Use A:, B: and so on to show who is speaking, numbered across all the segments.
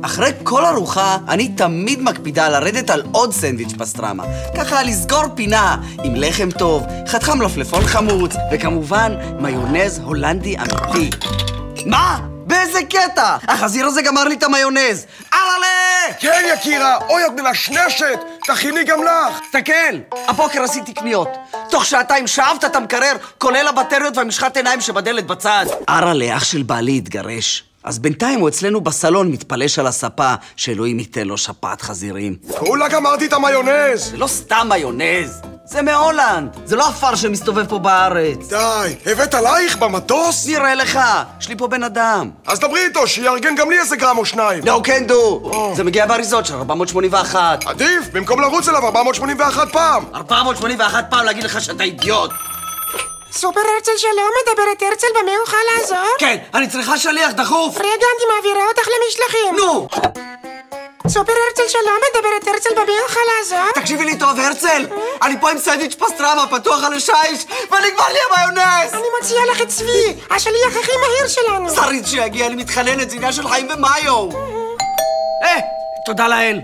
A: אחרי כל ארוחה, אני תמיד מקפידה לרדת על עוד סנדוויץ' פסטרמה. ככה לסגור פינה עם לחם טוב, חתיכה מלפפון חמוץ, וכמובן מיונז הולנדי אמיתי. מה? באיזה קטע? החזיר הזה גמר לי את המיונז. ארלה!
B: כן, יקירה, אוי, את מנשנשת, תכיני גם לך.
A: תסתכל, הבוקר עשיתי קניות. תוך שעתיים שאבת את המקרר, כולל הבטריות והמשחת עיניים שבדלת בצד. ארלה, אח של בעלי התגרש. אז בינתיים הוא אצלנו בסלון מתפלש על הספה שאלוהים ייתן לו שפעת חזירים.
B: כולה גמרתי את המיונז.
A: זה לא סתם מיונז, זה מהולנד. זה לא אפר שמסתובב פה בארץ.
B: די, הבאת עלייך במטוס?
A: נראה לך, יש לי פה בן אדם.
B: אז דברי איתו, שיארגן גם לי איזה גרם או שניים.
A: No can do. זה מגיע באריזות של 481.
B: עדיף, במקום לרוץ אליו 481 פעם.
A: 481 פעם להגיד לך שאתה אידיוט.
C: סופר הרצל שלום, מדברת הרצל, במה אוכל לעזור?
A: כן, אני צריכה שליח דחוף.
C: רגע, אני מעבירה אותך למשלחים.
A: נו!
C: סופר הרצל שלום, מדברת הרצל, במה אוכל לעזור?
A: תקשיבי לי טוב, הרצל. אני פה עם סנדוויץ' פסטרמה פתוח על השיש, ונגמר לי המיונז.
C: אני מוציאה לך את צבי, השליח הכי מהיר שלנו.
A: שריד שיגיע, אני מתחננת, זה עניין של חיים ומיו. תודה לאל.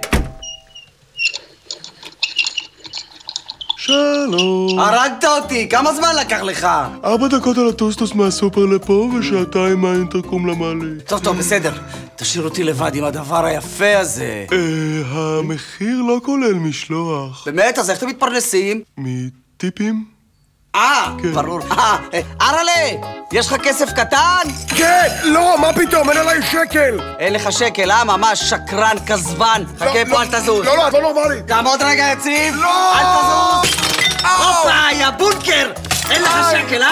B: שלום.
A: הרגת אותי, כמה זמן לקח לך?
B: 4 דקות על הטוסטוס מהסופר לפה ושעתיים מהאינטרקום למעלית.
A: טוב, בסדר. תשאיר אותי לבד עם הדבר היפה הזה.
B: המחיר לא כולל משלוח.
A: באמת? אז איך אתם מתפרנסים?
B: מטיפים?
A: ברור. ארלה, יש לך כסף קטן?
B: כן, לא, מה פתאום, אין עליי שקל.
A: אין לך שקל, ממש שקרן, כזבן. חכה פה, אל תזוז.
B: לא, את לא נורמלית.
A: תעמוד רגע יציב.
B: לא!
A: אל תזוז. הופה, יא בונקר. אין לך שקל,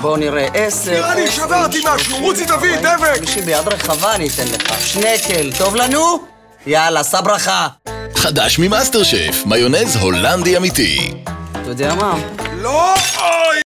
A: בוא נראה, 10.
B: נראה לי שברתי משהו, רוצי תביא, דבק.
A: מישהי ביד רחבה אני אתן לך. שנקל, טוב לנו? יאללה, שא ברכה.
D: חדש ממאסטר שף, מיונז הולנדי אמיתי.
A: אתה יודע מה?
B: לא, אוי!